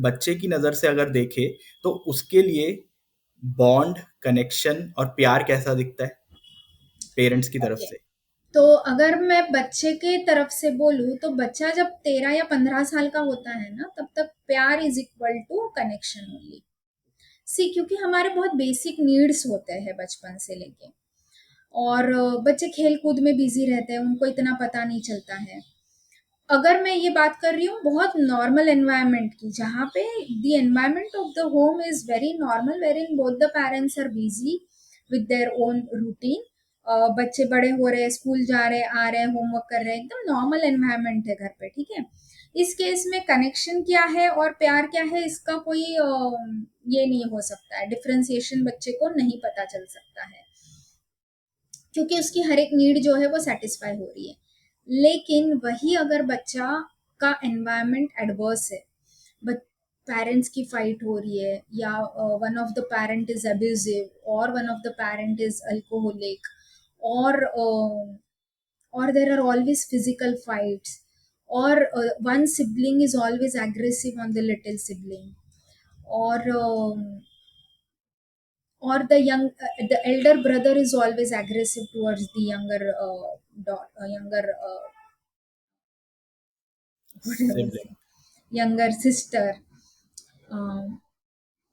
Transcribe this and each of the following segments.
बच्चे की नज़र से अगर देखें, तो उसके लिए बॉन्ड, कनेक्शन और प्यार कैसा दिखता है पेरेंट्स की तरफ ओके, से? तो अगर मैं बच्चे के तरफ से बोलूँ तो बच्चा जब 13 या 15 साल का होता है ना, तब तक प्यार is equal to connection only. See, क्योंकि हमारे बहुत बेसिक नीड्स होते हैं बचपन से लेके, और बच्चे खेल कूद में बिजी रहते हैं, उनको इतना पता नहीं चलता है। अगर मैं ये बात कर रही हूँ बहुत नॉर्मल एनवायरनमेंट की, जहाँ पे the environment of the home is very normal, wherein both the parents are busy with their own routine. बच्चे बड़े हो रहे हैं, स्कूल जा रहे हैं, आ रहे हैं, होमवर्क कर रहे हैं, एकदम नॉर्मल एनवायरनमेंट है घर पे, ठीक है। इस केस में कनेक्शन क्या है और प्यार क्या है, इसका कोई ये नहीं हो सकता है, डिफ्रेंसिएशन बच्चे को नहीं पता चल सकता है, क्योंकि उसकी हर एक नीड जो है वो सेटिस्फाई हो रही है। लेकिन वही अगर बच्चा का एनवायरनमेंट एडवर्स है, पेरेंट्स की फाइट हो रही है, या one of the parent is abusive, और one of the parent is alcoholic, और there are always physical fights, और one sibling is always aggressive on the little sibling, और the elder brother is always aggressive towards the younger whatever, sibling. younger sister,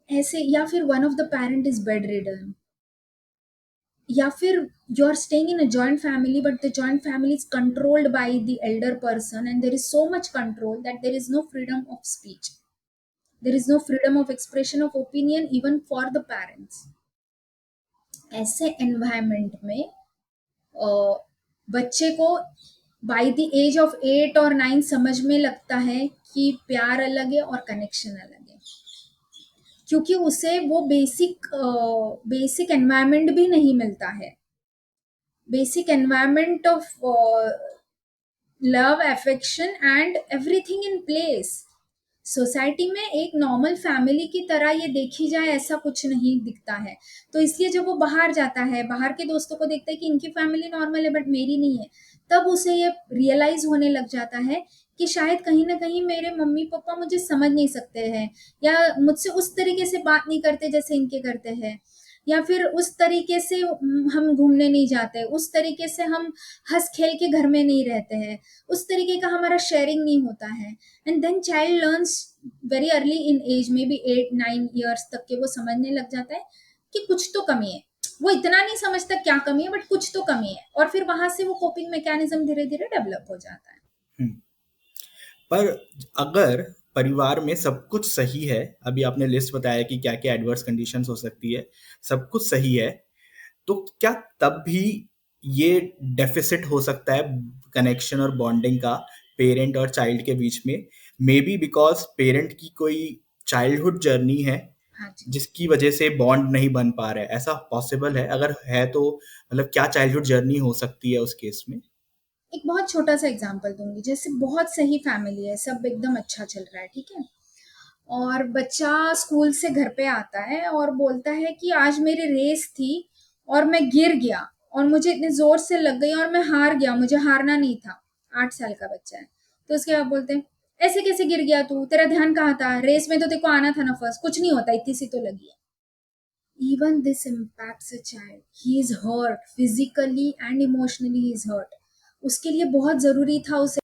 ऐसे, या फिर one of the parent is bedridden, या फिर you are staying in a joint family but the joint family is controlled by the elder person, and there is so much control that there is no freedom of speech, there is no freedom of expression of opinion even for the parents। ऐसे environment में बच्चे को by the age of 8 और 9 समझ में लगता है कि प्यार अलग है और कनेक्शन अलग है, क्योंकि उसे वो बेसिक एनवायरनमेंट भी नहीं मिलता है, basic environment of love, affection and everything in place. Society में एक नॉर्मल फैमिली की तरह ये देखी जाए ऐसा कुछ नहीं दिखता है। तो इसलिए जब वो बाहर जाता है, बाहर के दोस्तों को देखता है कि इनकी फैमिली नॉर्मल है बट मेरी नहीं है, तब उसे ये रियलाइज होने लग जाता है कि शायद कहीं ना कहीं मेरे मम्मी पापा मुझे समझ नहीं सकते हैं, या मुझसे उस तरीके से बात नहीं करते जैसे इनके करते हैं, या फिर उस तरीके से हम घूमने नहीं जाते, उस तरीके से हम हंस खेल के घर में नहीं रहते हैं, उस तरीके का हमारा शेयरिंग नहीं होता है। And then child learns very early in age, maybe 8 9 years तक के वो समझने लग जाता है कि कुछ तो कमी है। वो इतना नहीं समझता क्या कमी है, बट कुछ तो कमी है, और फिर वहां से वो कोपिंग मैकेनिज्म धीरे धीरे डेवलप हो जाता है। हम्म। पर अगर परिवार में सब कुछ सही है, अभी आपने लिस्ट बताया कि क्या क्या एडवर्स कंडीशंस हो सकती है, सब कुछ सही है, तो क्या तब भी ये डेफिसिट हो सकता है कनेक्शन और बॉन्डिंग का पेरेंट और चाइल्ड के बीच में? मे बी बिकॉज पेरेंट की कोई चाइल्डहुड जर्नी है हाँ जी। जिसकी वजह से बॉन्ड नहीं बन पा रहा है, ऐसा पॉसिबल है? अगर है तो मतलब क्या चाइल्डहुड जर्नी हो सकती है उस केस में? एक बहुत छोटा सा एग्जांपल दूंगी, जैसे बहुत सही फैमिली है, सब एकदम अच्छा चल रहा है, ठीक है, और बच्चा स्कूल से घर पे आता है और बोलता है कि आज मेरी रेस थी और मैं गिर गया, और मुझे इतने जोर से लग गई और मैं हार गया, मुझे हारना नहीं था। 8 साल का बच्चा है। तो उसके बाद बोलते हैं, ऐसे कैसे गिर गया तू, तेरा ध्यान कहाँ था, रेस में तो तेरे को आना था ना फर्स्ट, कुछ नहीं होता, इतनी सी तो लगी है। Even this impacts a child, he is hurt physically and emotionally, he is hurt। उसके लिए बहुत जरूरी था उसे